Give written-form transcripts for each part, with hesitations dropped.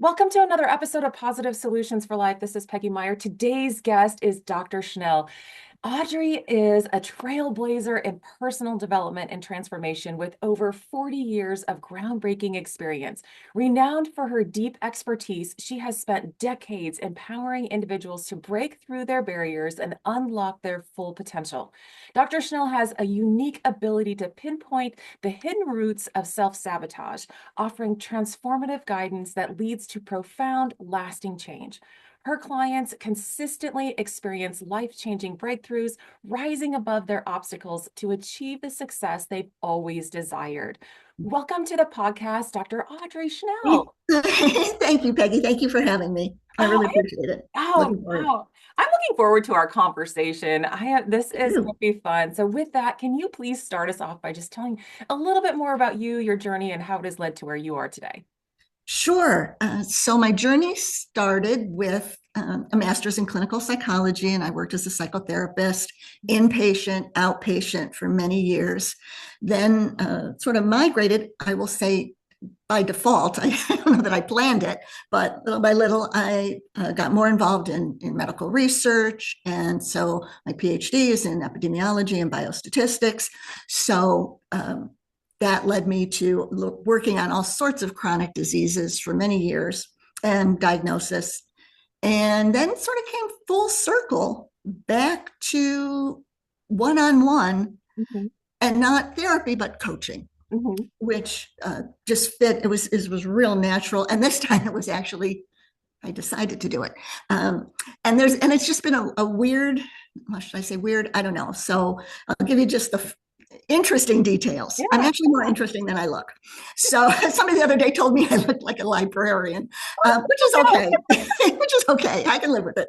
Welcome to another episode of Positive Solutions for Life. This is Peggy Meyer. Today's guest is Dr. Schnell. Audrey is a trailblazer in personal development and transformation with over 40 years of groundbreaking experience. Renowned for her deep expertise, she has spent decades empowering individuals to break through their barriers and unlock their full potential. Dr. Schnell has a unique ability to pinpoint the hidden roots of self-sabotage, offering transformative guidance that leads to profound, lasting change. Her clients consistently experience life-changing breakthroughs, rising above their obstacles to achieve the success they've always desired. Welcome to the podcast, Dr. Audrey Schnell. Thank you, Peggy. Thank you for having me. I Oh, really appreciate it. oh, Looking forward. wow. I'm looking forward to our conversation. This is going Ooh, to be fun. So with that, can you please start us off by just telling a little bit more about you, your journey, and how it has led to where you are today? Sure. So my journey started with a master's in clinical psychology, and I worked as a psychotherapist, inpatient, outpatient for many years. Then sort of migrated, I will say, by default. I don't know that I planned it, but little by little, I got more involved in medical research. And so my PhD is in epidemiology and biostatistics. So that led me to working on all sorts of chronic diseases for many years and diagnosis. And then sort of came full circle back to one on one Mhm, and not therapy, but coaching, mhm. which just fit. It was real natural, and this time it was actually I decided to do it. And it's just been a weird. What should I say? Weird. I don't know. So I'll give you just the interesting details. I'm Yeah. actually more interesting than I look. So somebody the other day told me I looked like a librarian, which is okay. Which is okay. I can live with it.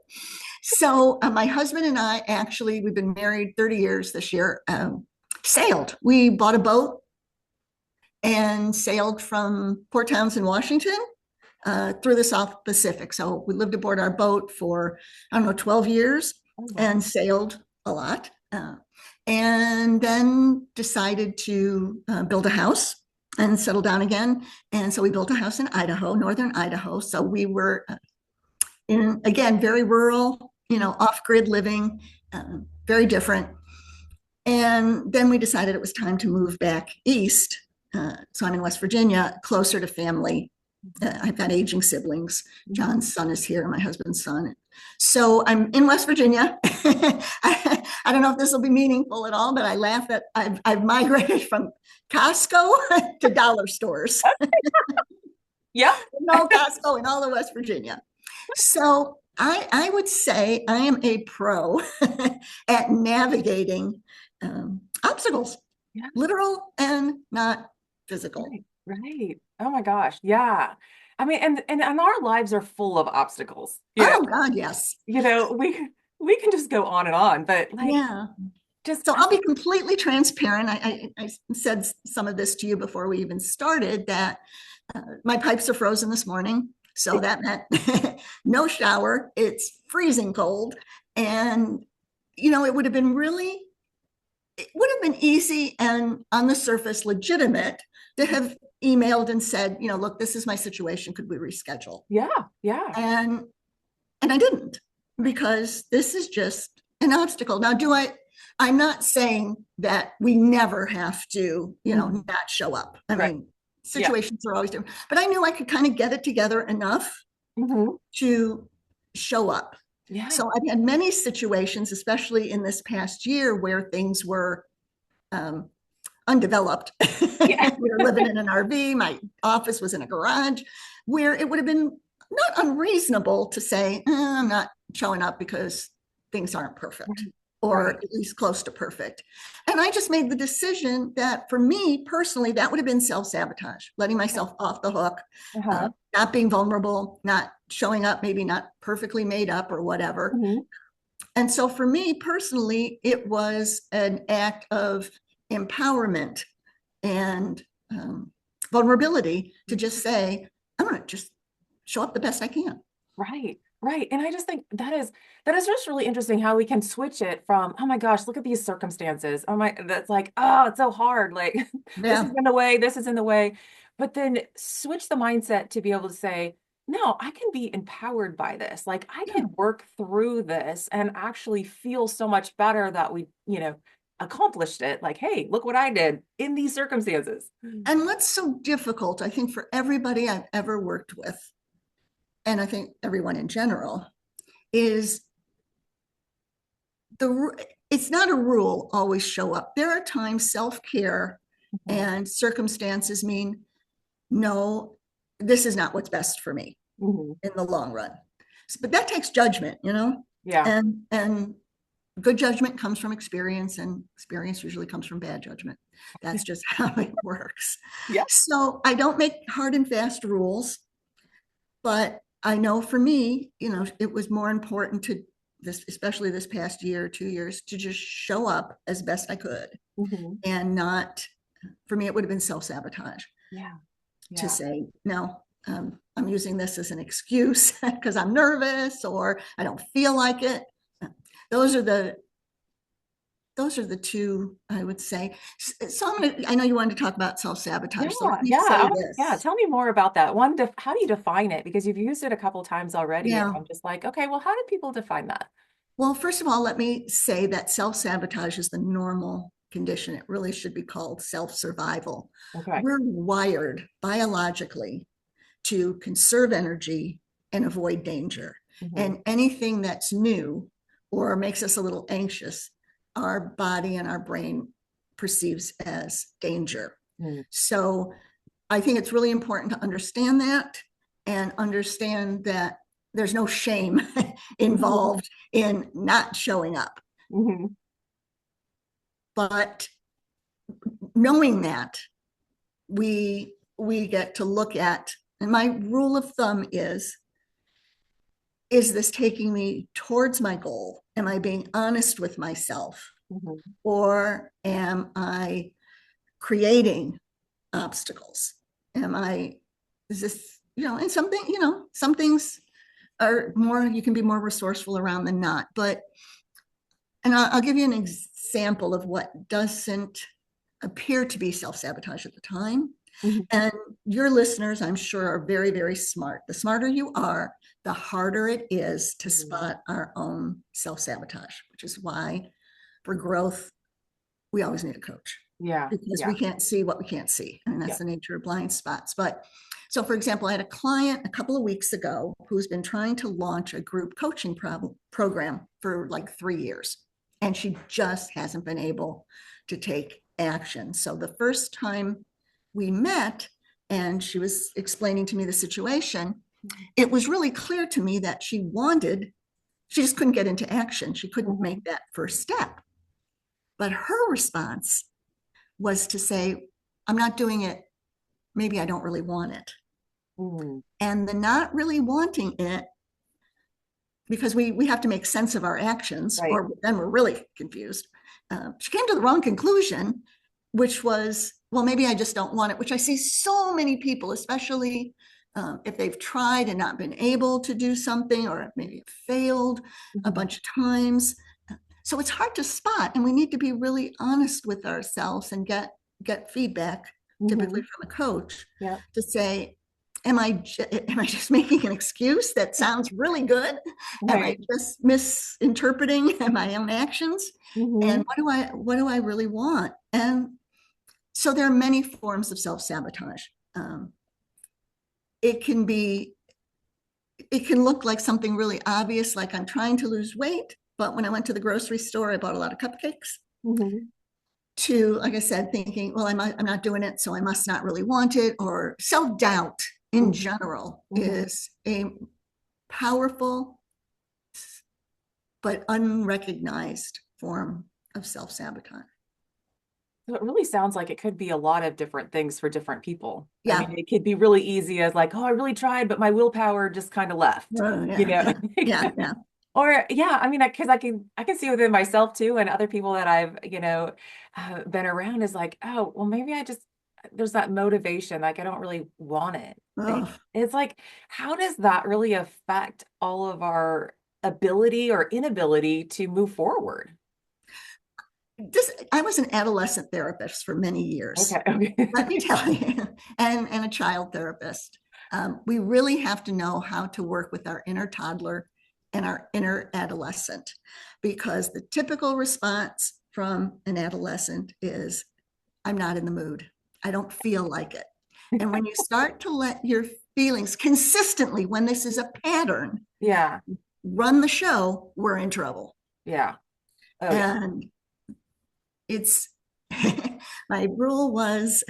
So my husband and I actually we've been married 30 years this year. Sailed. We bought a boat and sailed from Port Townsend, Washington, through the South Pacific. So we lived aboard our boat for, I don't know, 12 years Oh, wow. and sailed a lot. And then decided to build a house and settle down again. And so we built a house in Idaho, northern Idaho. So we were in, again, very rural, off grid living, very different. And then we decided it was time to move back east. So I'm in West Virginia, closer to family. I've got aging siblings. Mhm. John's son is here, my husband's son. So I'm in West Virginia. I don't know if this will be meaningful at all, but I laugh that I've migrated from Costco to dollar stores. Yep. No Costco in all of West Virginia. So I would say I am a pro at navigating obstacles, Yeah. literal and not physical. Right. Right. Oh my gosh. Yeah. I mean, and our lives are full of obstacles. Oh God, yes. We can just go on and on, but like Yeah. just So I'll be completely transparent. I said some of this to you before we even started that my pipes are frozen this morning. So that meant no shower. It's freezing cold. And, it would have been easy and on the surface legitimate to have emailed and said, look, this is my situation. Could we reschedule? yeah, yeah. And and I didn't because this is just an obstacle. Now, I'm not saying that we never have to, Mhm. not show up. I Right. mean, Yeah. situations are always different, but I knew I could kind of get it together enough Hmm. to show up. Yeah. So I've had many situations, especially in this past year, where things were um, undeveloped. Yeah. We were living in an RV. My office was in a garage, where it would have been not unreasonable to say, I'm not showing up because things aren't perfect Right. or Right. at least close to perfect. And I just made the decision that for me personally, that would have been self sabotage, letting myself off the hook, Uh-huh. not being vulnerable, not showing up, maybe not perfectly made up or whatever. Hmm. And so for me personally, it was an act of empowerment and vulnerability to just say, I'm going to just show up the best I can. Right. Right. And I just think that is just really interesting how we can switch it from, oh my gosh, look at these circumstances. Oh my, that's like, oh, it's so hard. Like this is Yeah. in the way, this is in the way. But then switch the mindset to be able to say, no, I can be empowered by this. Like I Yeah. could work through this and actually feel so much better that we, accomplished it. Like, hey, look what I did in these circumstances. And what's so difficult, I think, for everybody I've ever worked with, and I think everyone in general, is it's not a rule always show up. There are times self-care Mhm. and circumstances mean, no, this is not what's best for me Mhm. in the long run. But that takes judgment, Yeah. and good judgment comes from experience, and experience usually comes from bad judgment. That's just how it works. Yeah. So I don't make hard and fast rules, but I know for me, it was more important to this, especially this past year, 2 years, to just show up as best I could, Mhm. and not, for me, it would have been self-sabotage Yeah. to Yeah. say, no, I'm using this as an excuse because I'm nervous or I don't feel like it. Those are the those are the two I would say. So I know you wanted to talk about Yeah, self-sabotage. So let me yeah. say Yeah. this. Tell me more about that. One, how do you define it? Because you've used it a couple times already, and Yeah. I'm just like, okay, well, how do people define that? Well, first of all, let me say that self-sabotage is the normal condition. It really should be called self-survival. Okay. We're wired biologically to conserve energy and avoid danger. Hmm. And anything that's new or makes us a little anxious, our body and our brain perceives as danger. Mm. So I think it's really important to understand that, and understand that there's no shame Hmm. involved in not showing up. Hmm. But knowing that, we get to look at, and my rule of thumb is this taking me towards my goal? Am I being honest with myself? Hmm. Or am I creating obstacles? Am I, is this, and something, some things are more, you can be more resourceful around than not. But, and I'll give you an example of what doesn't appear to be self sabotage at the time. Hmm. And your listeners, I'm sure, are very, very smart. The smarter you are, the harder it is to Hmm. spot our own self sabotage, which is why for growth, we always need a coach, Yeah. because we Yeah. can't see what we can't see. And that's Yeah. the nature of blind spots. But so, for example, I had a client a couple of weeks ago who's been trying to launch a group coaching program for like 3 years, and she just hasn't been able to take action. So the first time we met and she was explaining to me the situation, it was really clear to me that she just couldn't get into action. She couldn't Hmm. make that first step. But her response was to say, I'm not doing it. Maybe I don't really want it. Hmm. And the not really wanting it, because we have to make sense of our actions, Right. or then we're really confused. She came to the wrong conclusion, which was, well, maybe I just don't want it, which I see so many people, especially if they've tried and not been able to do something, or maybe it failed a Hmm. bunch of times. So it's hard to spot, and we need to be really honest with ourselves and get feedback, typically Hmm. from a coach, Yeah. to say, am I just making an excuse that sounds really good? Am I Right. just misinterpreting my own actions? And Hmm. what do I really want? And so there are many forms of self-sabotage. Um, it can be, it can look like something really obvious, like I'm trying to lose weight, but when I went to the grocery store, I bought a lot of cupcakes. Hmm. To, like I said, thinking, well, I'm not doing it, so I must not really want it. Or self-doubt in general Hmm. is a powerful but unrecognized form of self-sabotage. So it really sounds like it could be a lot of different things for different people. I mean, Yeah. it could be really easy as like, oh, I really tried, but my willpower just kind of left, you Yeah, know? yeah, yeah, yeah. Or yeah, I mean, because I can see within myself too, and other people that I've, been around is like, oh, well, maybe there's that motivation, like I don't really want it. Oh, It's like, how does that really affect all of our ability or inability to move forward? I was an adolescent therapist for many years, Okay, okay. let me tell you, and a child therapist. We really have to know how to work with our inner toddler and our inner adolescent, because the typical response from an adolescent is, I'm not in the mood. I don't feel like it. And when you start to let your feelings consistently, when this is a pattern, Yeah. run the show, we're in trouble. Yeah. Oh, yeah. And it's my rule was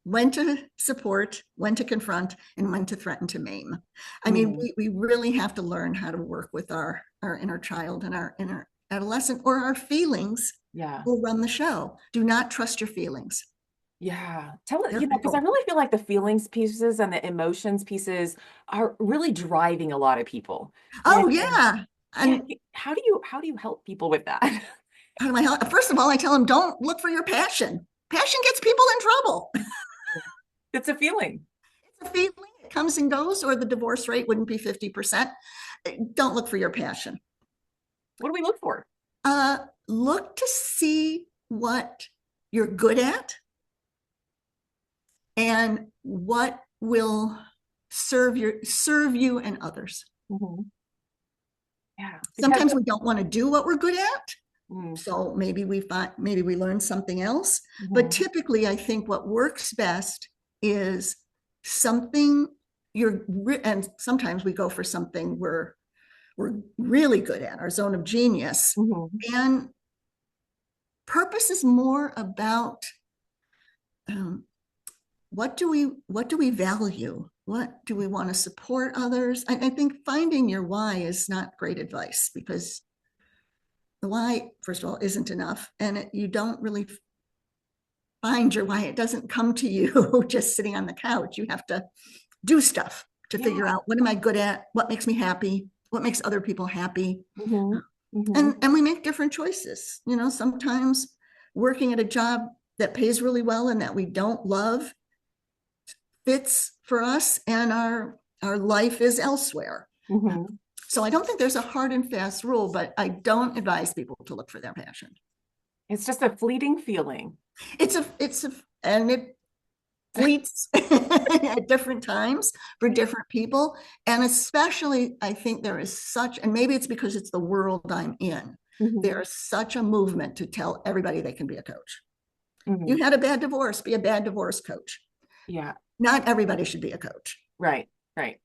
when to support, when to confront, and when to threaten to maim. I mean, Mhm. we really have to learn how to work with our inner child and our inner adolescent, or our feelings Yeah. will run the show. Do not trust your feelings. Yeah. Tell it, They're because I fickle. really feel like the feelings pieces and the emotions pieces are really driving a lot of people. Oh, And yeah. yeah, And how do you help people with that? how do I help? First of all, I tell them, don't look for your passion. Passion gets people in trouble. It's a feeling. It's a feeling. It comes and goes, or the divorce rate wouldn't be 50%. Don't look for your passion. What do we look for? Uh, Look to see what you're good at and what will serve you and others. Mhm. Yeah, because Sometimes we don't want to do what we're good at, mm, so maybe we learn something else. But mhm, typically, I think what works best is something and sometimes we go for something we're really good at, our zone of genius. mhm. And purpose is more about, um, what do we value? What do we want to support others? I think finding your why is not great advice, because the why, first of all, isn't enough, and you don't really find your why. It doesn't come to you just sitting on the couch. You have to do stuff to figure Yeah. out, what am I good at? What makes me happy? What makes other people happy? Mhm, mhm. And we make different choices. Sometimes working at a job that pays really well and that we don't love fits for us, and our life is elsewhere. Mhm. So I don't think there's a hard and fast rule, but I don't advise people to look for their passion. It's just a fleeting feeling. And it fleets at different times for different people. And especially, I think there is and maybe it's because it's the world I'm in, Mhm, there is such a movement to tell everybody they can be a coach. You mhm. had a bad divorce, be a bad divorce coach. Yeah, Not everybody should be a coach. right, right.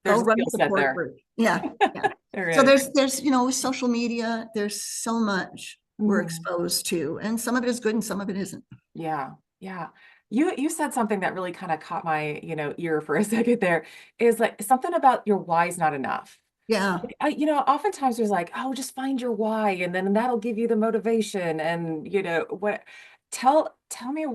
Go There's a run skill a set support there. group. Yeah, yeah. There So is. there's with social media, there's so much we're Mhm. exposed to, and some of it is good and some of it isn't. Yeah, yeah. You said something that really kind of caught my, ear for a second there, is like something about your why is not enough. Yeah. Oftentimes there's like, oh, just find your why, and then that'll give you the motivation. And what, tell me,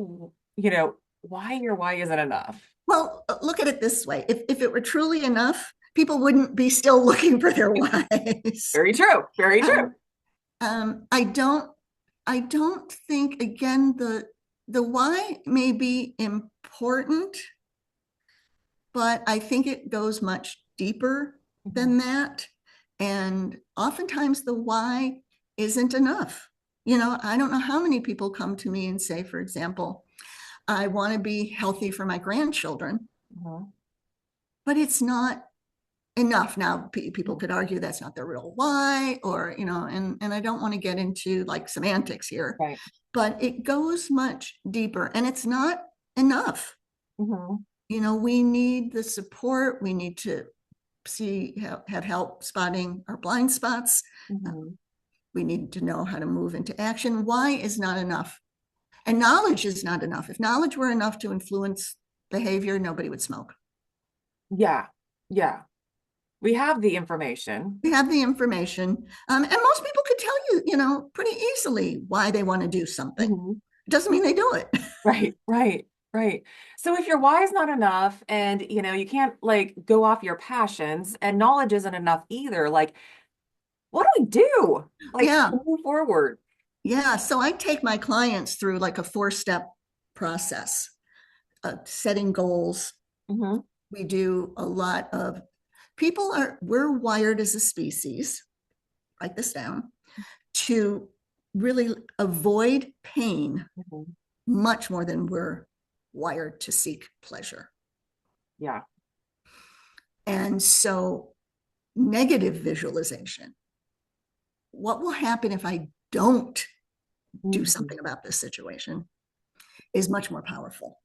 why your why isn't enough. Well, look at it this way. If it were truly enough, people wouldn't be still looking for their whys. Very true. Very true. Um, I don't think, again, the why may be important, but I think it goes much deeper Mhm. than that. And oftentimes the why isn't enough. I don't know how many people come to me and say, for example, I want to be healthy for my grandchildren, Mhm. but it's not enough. Now, people could argue that's not the real why, or, and I don't want to get into like semantics here, Right. but it goes much deeper, and it's not enough. Mhm. We need the support. We need to have help spotting our blind spots. Mhm. We need to know how to move into action. Why is not enough, and knowledge is not enough. If knowledge were enough to influence behavior, nobody would smoke. Yeah. Yeah. We have the information. We have the information, and most people could tell you, pretty easily why they want to do something. Mhm. It doesn't mean they do it. Right, right, right. So if your why is not enough and you can't like go off your passions and knowledge isn't enough either, like what do we do? Like Yeah, to move forward. yeah. So I take my clients through like a 4-step process, setting goals. Hmm. We do a lot of we're wired as a species, write this down, to really avoid pain Hmm. much more than we're wired to seek pleasure. Yeah. And so, negative visualization, what will happen if I don't do Mhm. something about this situation, is much more powerful.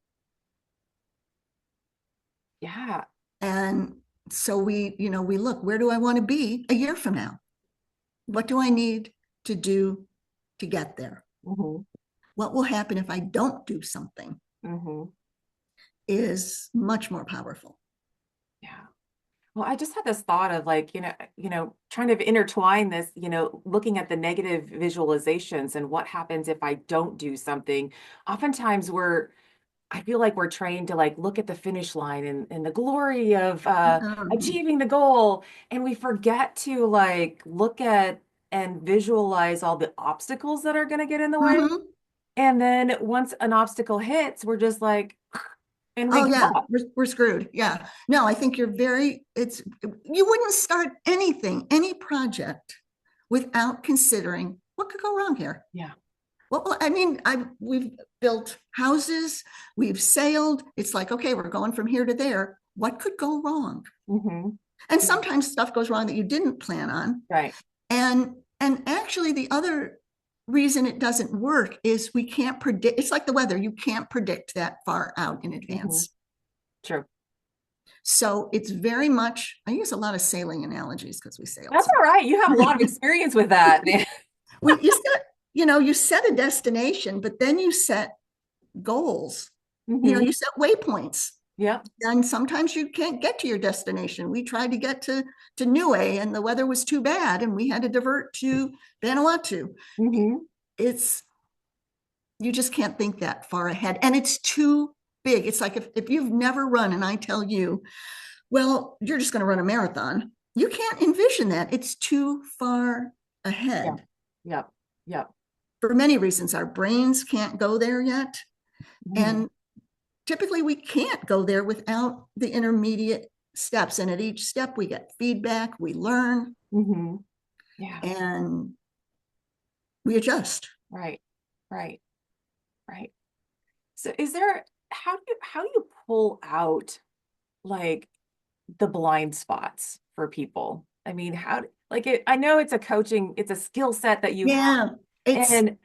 Yeah. And so we look, where do I want to be a year from now? What do I need to do to get there? Hmm. What will happen if I don't do something Hmm. is much more powerful. Yeah. Well, I just had this thought of like, trying to intertwine this, looking at the negative visualizations and what happens if I don't do something. Oftentimes I feel like we're trained to like look at the finish line and the glory of Um, achieving the goal. And we forget to like look at and visualize all the obstacles that are going to get in the way. mhm. And then once an obstacle hits, we're just like, and we Oh give yeah, up. we're screwed. Yeah. No, I think you wouldn't start anything, any project without considering what could go wrong here. Yeah. I mean, we've built houses, we've sailed. It's like, okay, we're going from here to there. What could go wrong? Hmm. And Yeah. sometimes stuff goes wrong that you didn't plan on. Right. And actually the other reason it doesn't work is we can't predict. It's like the weather. You can't predict that far out in Hmm. advance. True. So it's very much, I use a lot of sailing analogies because we sailed That's some. all right. You have a lot of experience with that, man. You set, you set a destination, but then you set goals. Hmm. You set waypoints. Yep. And sometimes you can't get to your destination. We tried to get to Niue and the weather was too bad and we had to divert to Vanuatu. Hmm. It's You just can't think that far ahead. And it's too big. It's like if you've never run and I tell you, well, you're just going to run a marathon, you can't envision that. It's too far Yeah. ahead. Yep. Yep. For many reasons, our brains can't go there yet. Hmm. And typically we can't go there without the intermediate steps. And at each step, we get feedback, we learn, Hmm. Yeah. and we adjust. Right. Right. Right. So how do you pull out like the blind spots for people? I mean, I know it's a skill set that you have. Yeah, it's, And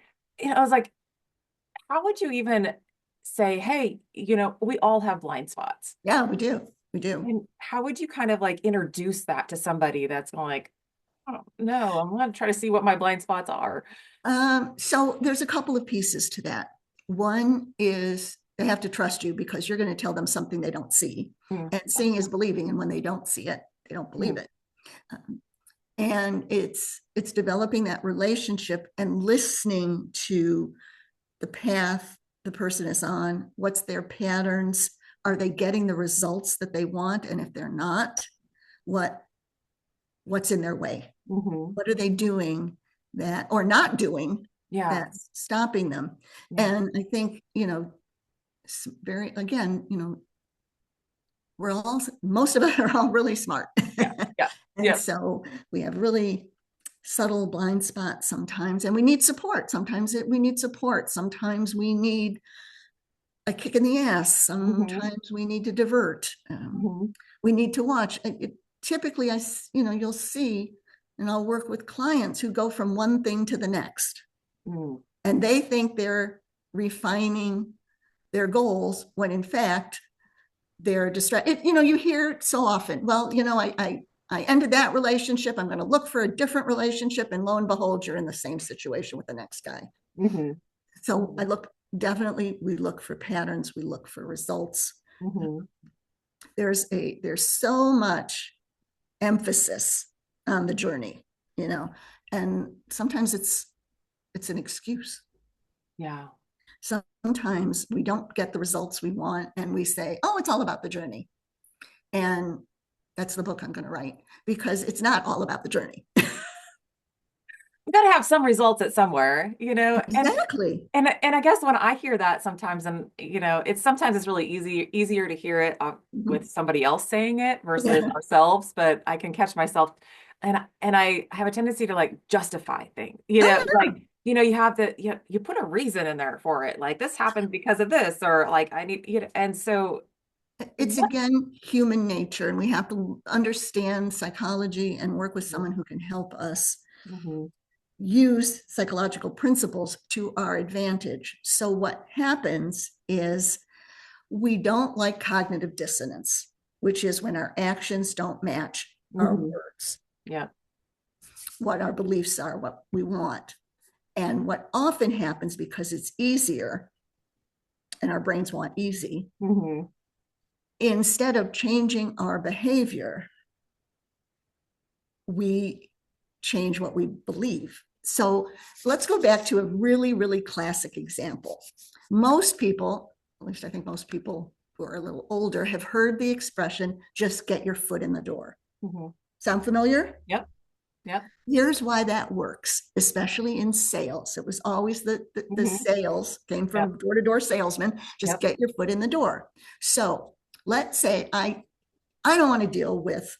I was like, how would you even say, hey, we all have blind spots. yeah, we do. We do. And how would you kind of like introduce that to somebody that's going like, oh no, I'm gonna try to see what my blind spots are. So there's a couple of pieces to that. One is they have to trust you because you're going to tell them something they don't see. Mm, And seeing is believing. And when they don't see it, they don't believe mm, it. Um, and it's developing that relationship and listening to the path the person is on. What's their patterns? Are they getting the results that they want? And if they're not, what what's in their way? mhm. What are they doing that or not doing Yeah, that's stopping them? yeah, And I think, very, again, most of us are all really smart. yeah, yeah, And yeah. so we have really subtle blind spots sometimes, and we need support. We need support. Sometimes we need a kick in the ass. Hmm. Sometimes we need to divert. Hmm. We need to watch. Typically, you'll see, and I'll work with clients who go from one thing to the next, Mm, and they think they're refining their goals when in fact they're distracted. You hear it so often. Well, I ended that relationship. I'm going to look for a different relationship, and lo and behold, you're in the same situation with the next guy. hmm. So Hmm. we look for patterns, we look for results. Hmm. There's so much emphasis on the journey, you know, and sometimes it's an excuse. Yeah. Sometimes we don't get the results we want, and we say, "Oh, it's all about the journey," and that's the book I'm going to write because it's not all about the journey. We got to have some results at somewhere, Exactly. and I guess when I hear that sometimes, and it's really easier to hear it with Mhm. somebody else saying it versus Yeah. ourselves, but I can catch myself, and I have a tendency to like justify things, Oh like you have you put a reason in there for it, like this happened because of this, or like I need, and so It's What? again human nature, and we have to understand psychology and work with someone who can help us Mm-hmm. use psychological principles to our advantage. So, what happens is we don't like cognitive dissonance, which is when our actions don't match our Mm-hmm. words, Yeah. what our beliefs are, what we want. And what often happens because it's easier and our brains want easy, Mm-hmm. instead of changing our behavior, we change what we believe. So let's go back to a really, really classic example. Most people, at least I think most people who are a little older, have heard the expression, just get your foot in the door. Mm-hmm. Sound familiar? Yep. Yep. Here's why that works, especially in sales. It was always the Mm-hmm. sales came Yep. from door-to-door salesman, just Yep. get your foot in the door. So let's say I don't want to deal with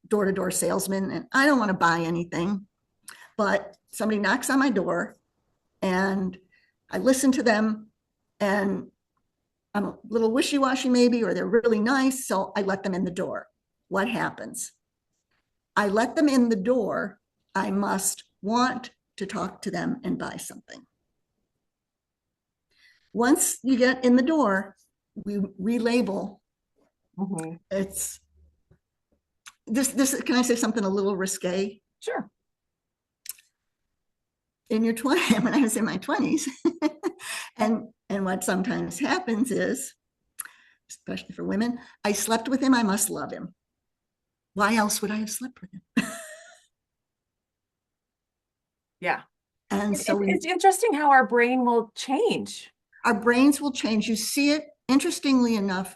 door-to-door salesmen and I don't want to buy anything, but somebody knocks on my door and I listen to them and I'm a little wishy-washy maybe, or they're really nice, so I let them in the door. What happens? I let them in the door. I must want to talk to them and buy something. Once you get in the door, we relabel. Mm-hmm. It's this. Can I say something a little risque? Sure. In your 20s, when I was in my 20s, and what sometimes happens is, especially for women, I slept with him. I must love him. Why else would I have slept with him? Yeah. And so It's interesting how our brain will change. our brains will change. You see it. Interestingly enough,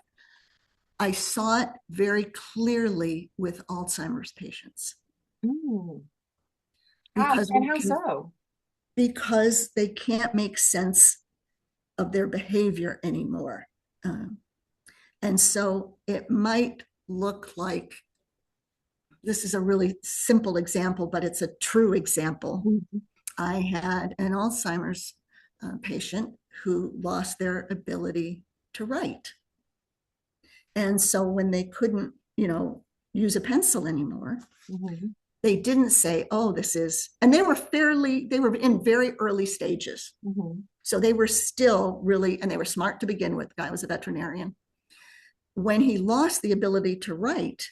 I saw it very clearly with Alzheimer's patients Mm. How because and we how can so? because they can't make sense of their behavior anymore. Um, and so it might look like this is a really simple example, but it's a true example. Mhm. I had an Alzheimer's patient who lost their ability to write. And so when they couldn't, use a pencil anymore, Mhm. they didn't say, oh, this is, and they were in very early stages. Mhm. So they were still really, and they were smart to begin with. The guy was a veterinarian. When he lost the ability to write,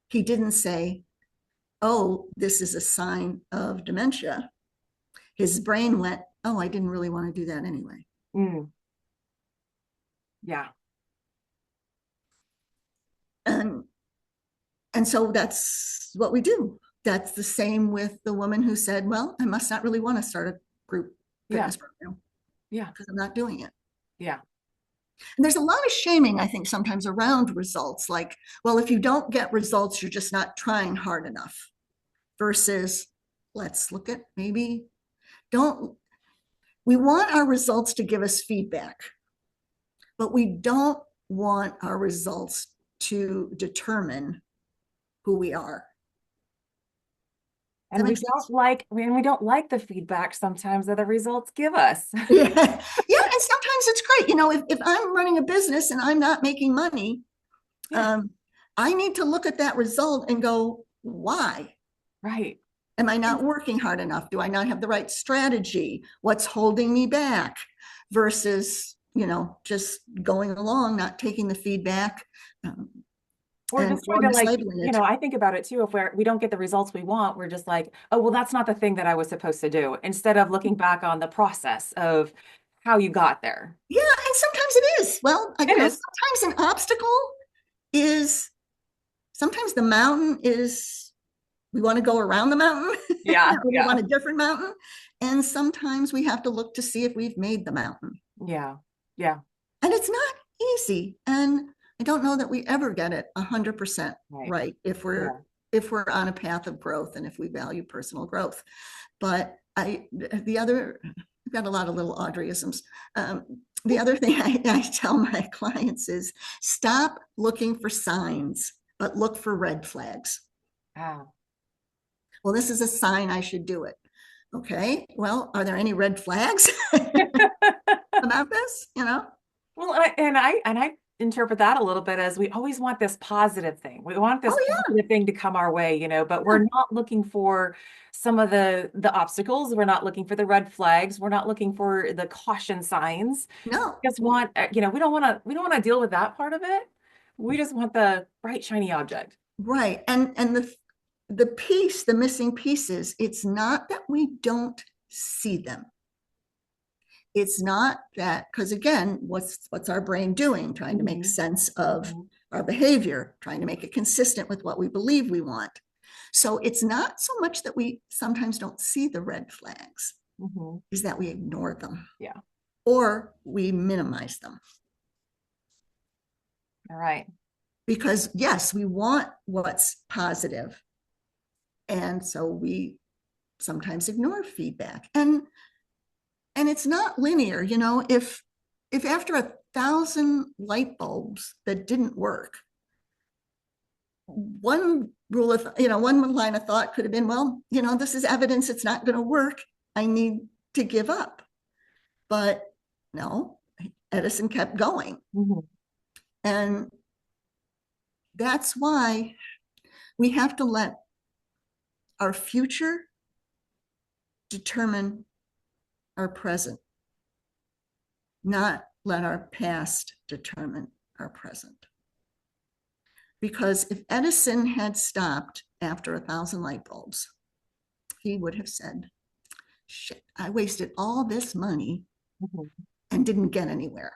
he didn't say, oh, this is a sign of dementia. His brain went, oh, I didn't really want to do that anyway. Mm. Yeah. And and so that's what we do. That's the same with the woman who said, well, I must not really want to start a group Yeah. fitness program Yeah. because I'm not doing it. Yeah. And there's a lot of shaming, I think, sometimes around results. Like, well, if you don't get results, you're just not trying hard enough. Versus, let's look at maybe don't, we want our results to give us feedback, but we don't want our results to determine who we are. Does that And make sense? we don't like the feedback sometimes that the results give us. Yeah. Yeah. And sometimes it's great. If I'm running a business and I'm not making money, Yeah. um, I need to look at that result and go, why? Right. Am I not And working hard enough? Do I not have the right strategy? What's holding me back? Versus, just going along, not taking the feedback, um, we're and just or trying to mislabeling it. I think about it too. If we don't get the results we want, we're just like, oh, well, that's not the thing that I was supposed to do. Instead of looking back on the process of how you got there. Yeah, and sometimes it is. Well, It is. sometimes an obstacle is sometimes the mountain is we want to go around the mountain, Yeah. we Yeah. want a different mountain. And sometimes we have to look to see if we've made the mountain. Yeah. Yeah. And it's not easy. And I don't know that we ever get it 100% Right. right Yeah. if we're on a path of growth and if we value personal growth. But I've got a lot of little Audreyisms. The other thing I tell my clients is stop looking for signs, but look for red flags. Wow. Well, this is a sign I should do it. Okay, well, are there any red flags about this? Well, and I interpret that a little bit as we always want this positive thing. We want this Oh yeah, positive thing to come our way, but we're yeah. not looking for some of the obstacles. We're not looking for the red flags. We're not looking for the caution signs. No, We just want, we don't want to deal with that part of it. We just want the bright, shiny object. right. And the piece, the missing pieces, it's not that we don't see them. It's not that, because again, what's our brain doing? Trying to make Hmm. sense of Hmm. our behavior, trying to make it consistent with what we believe we want. So it's not so much that we sometimes don't see the red flags, Hmm. is that we ignore them Yeah. or we minimize them. All right. Because yes, we want what's positive, and so we sometimes ignore feedback. And it's not linear, if after 1,000 light bulbs that didn't work, one rule of, one line of thought could have been, well, this is evidence it's not going to work. I need to give up. But no, Edison kept going. Hmm. And that's why we have to let our future determine our present, not let our past determine our present. Because if Edison had stopped after 1,000 light bulbs, he would have said, shit, I wasted all this money Hmm. and didn't get anywhere.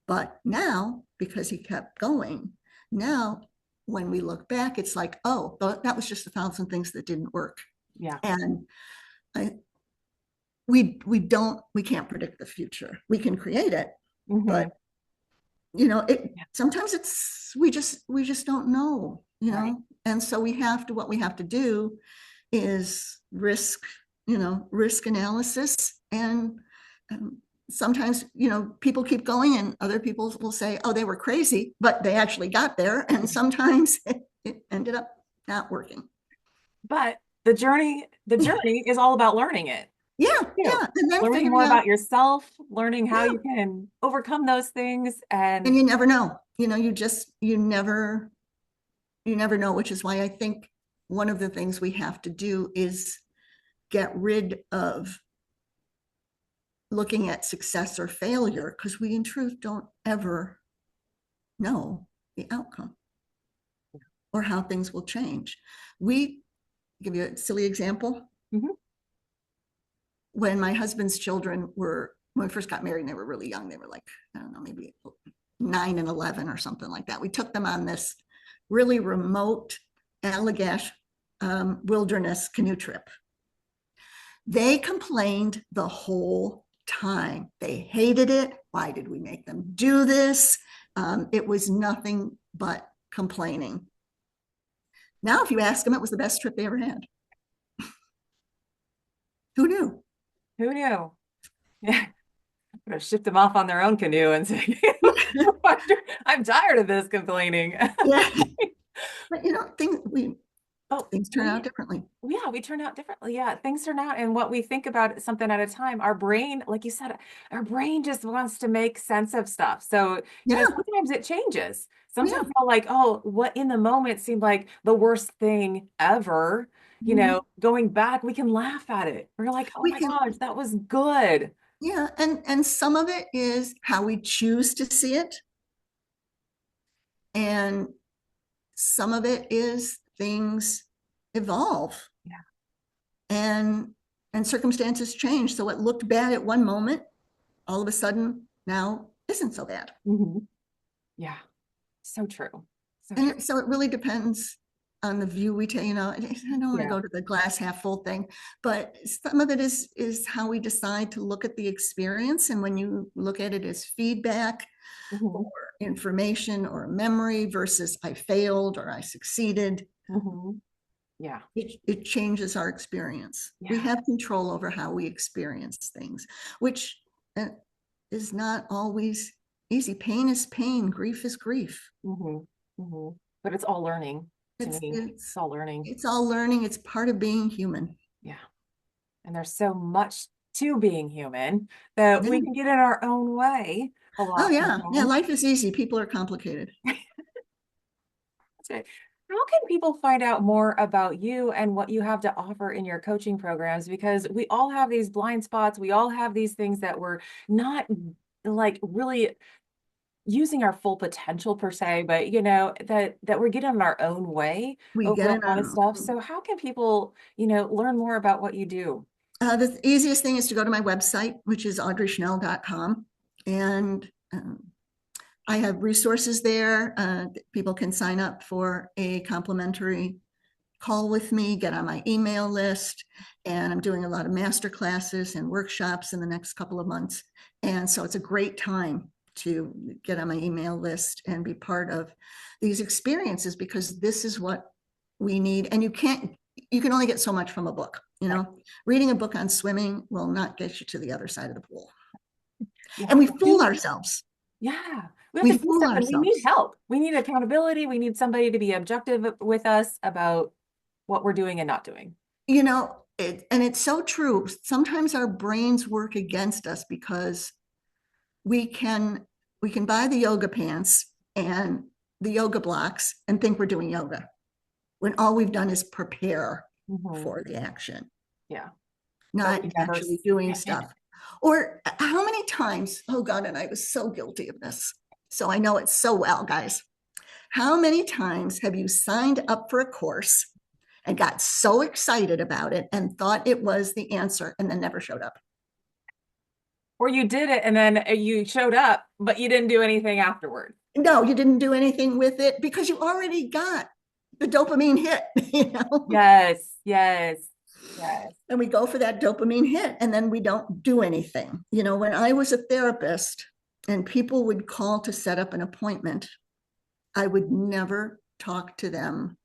But now, because he kept going, now when we look back, it's like, oh, that was just 1,000 things that didn't work. Yeah. And I, we can't predict the future. We can create it, Hmm. but it Yeah. sometimes it's we just don't know, Right. and so what we have to do is risk analysis. And sometimes people keep going and other people will say, oh, they were crazy, but they actually got there. And sometimes it ended up not working. But the journey is all about learning it. Yeah, You yeah, and then learning figuring more out. about yourself, learning how Yeah, you can overcome those things. and And you never know, you never know, which is why I think one of the things we have to do is get rid of looking at success or failure, because we in truth don't ever know the outcome or how things will change. We give you a silly example. Mhm. When my husband's children were, when we first got married, and they were really young, they were like, I don't know, maybe 9 and 11 or something like that. We took them on this really remote Allagash wilderness canoe trip. They complained the whole time. They hated it. Why did we make them do this? It was nothing but complaining. Now, if you ask them, it was the best trip they ever had. Who knew? Who knew? Yeah. I'm gonna ship them off on their own canoe and say, I'm tired of this complaining. Yeah, but Oh, things turn out we differently. yeah, we turn out differently. Yeah, things turn out, and what we think about something at a time, our brain, like you said, our brain just wants to make sense of stuff. So, Yeah, sometimes it changes. Sometimes yeah. we're like, oh, what in the moment seemed like the worst thing ever. Mhm. Going back, we can laugh at it. We're like, oh We my can, gosh, that was good. yeah, and some of it is how we choose to see it, and some of it is things evolve, Yeah. and circumstances change. So what looked bad at one moment, all of a sudden now isn't so bad. Hmm. Yeah. So true. So true. And so it really depends on the view we take. I don't want to Yeah. go to the glass half full thing, but some of it is how we decide to look at the experience. And when you look at it as feedback or Hmm. information or memory versus I failed or I succeeded, Hmm. Yeah. it changes our experience. We Yeah. have control over how we experience things, which uh, is not always easy. Pain is pain, grief is grief. Hmm. Hmm. But it's all learning to It's me. It's it's all learning. it's all learning. It's part of being human. Yeah. And there's so much to being human that Yeah, we can get in our own way. a Oh lot yeah. Yeah, sometimes. life is easy. People are complicated. That's it. How can people find out more about you and what you have to offer in your coaching programs? Because we all have these blind spots. We all have these things that we're not like really using our full potential per se, but that we're getting in our own way We over get a in lot of our stuff. So how can people, learn more about what you do? the easiest thing is to go to my website, which is audreyschnell.com. And I have resources there. People can sign up for a complimentary call with me, get on my email list. And I'm doing a lot of master classes and workshops in the next couple of months. And so it's a great time to get on my email list and be part of these experiences, because this is what we need. And you can only get so much from a book. Right. Reading a book on swimming will not get you to the other side of the pool. You And have we to fool do, ourselves. yeah, we have We to do fool stuff and we need ourselves. help. We need accountability. We need somebody to be objective with us about what we're doing and not doing. And it's so true. Sometimes our brains work against us because we can we can buy the yoga pants and the yoga blocks and think we're doing yoga when all we've done is prepare Mhm. for the action, Yeah. But not we never, actually doing stuff. Or how many times, oh God, and I was so guilty of this. So I know it so well, guys. How many times have you signed up for a course and got so excited about it and thought it was the answer and then never showed up? or you did it and then you showed up, but you didn't do anything afterward. No, you didn't do anything with it because you already got the dopamine hit, you know? Yes, yes, yes. And we go for that dopamine hit and then we don't do anything. When I was a therapist and people would call to set up an appointment, I would never talk to them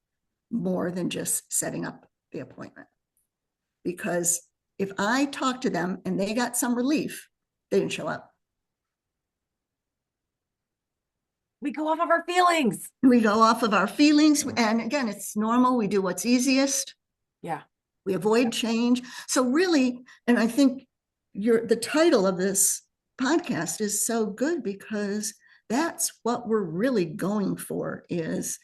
more than just setting up the appointment. Because if I talked to them and they got some relief, they didn't show up. We go off of our feelings. We go off of our feelings. And again, it's normal. We do what's easiest. Yeah. We avoid change. So really, and I think the title of this podcast is so good because that's what we're really going for, is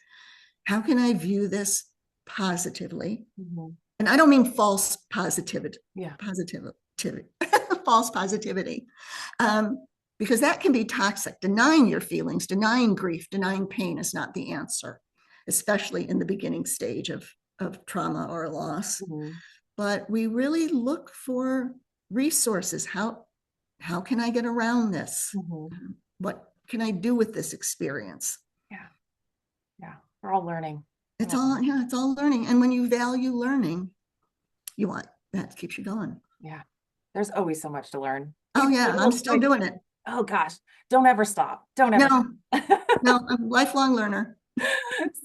how can I view this positively? Mm-hmm. And I don't mean false positivity, Yeah. false positivity, because that can be toxic. Denying your feelings, denying grief, denying pain is not the answer, especially in the beginning stage of trauma or loss. Mm-hmm. But we really look for resources. How can I get around this? Mm-hmm. What can I do with this experience? Yeah. Yeah. We're all learning. It's all, yeah, it's all learning. And when you value learning, that keeps you going. Yeah. There's always so much to learn. Oh Even yeah, I'm little still doing it. oh gosh, don't ever stop. Don't ever No, stop. no, I'm a lifelong learner.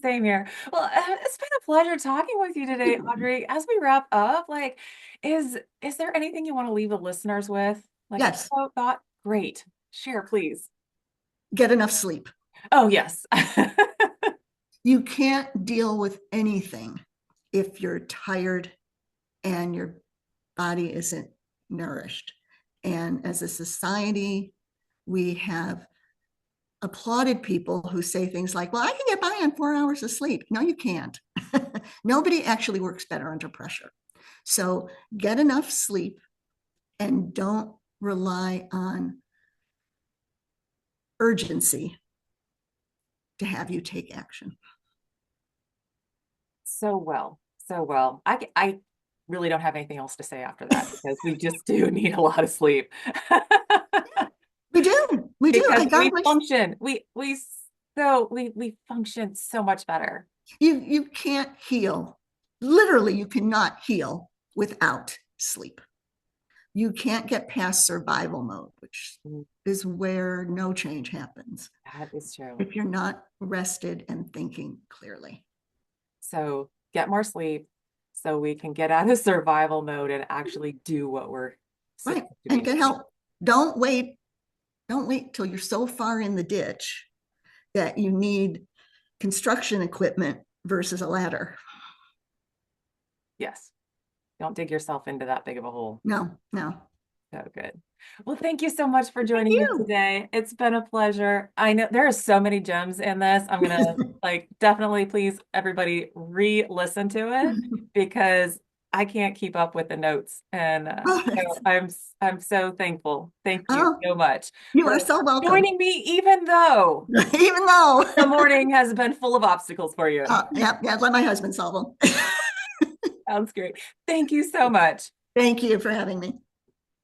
Same here. Well, it's been a pleasure talking with you today, Audrey. As we wrap up, like, is there anything you want to leave the listeners with? Like a Yes, quote, thought? Great. Share, please. get enough sleep. Oh, yes. You can't deal with anything if you're tired and your body isn't nourished. And as a society, we have applauded people who say things like, well, I can get by on 4 hours of sleep. No, you can't. Nobody actually works better under pressure. So get enough sleep and don't rely on urgency to have you take action. So well, so well. I really don't have anything else to say after that because we just do need a lot of sleep. We do. We do. Because I got we my function, we function so much better. you can't heal. Literally, you cannot heal without sleep. You can't get past survival mode, which Mm, is where no change happens that is true. if you're not rested and thinking clearly. So get more sleep so we can get out of survival mode and actually do what we're Right. supposed to be And get doing. help. Don't wait. Don't wait till you're so far in the ditch that you need construction equipment versus a ladder. Yes. Don't dig yourself into that big of a hole. No, no. So good. Well, thank you so much for Thank joining me you. today. It's been a pleasure. I know there are so many gems in this. I'm gonna like definitely please everybody re-listen to it because I can't keep up with the notes. And Oh, so I'm so thankful. Thank you oh, so much you are for so welcome. joining me, even though Even though, the morning has been full of obstacles for you. yeah, yeah, let my husband solve them. Sounds great. Thank you so much. Thank you for having me.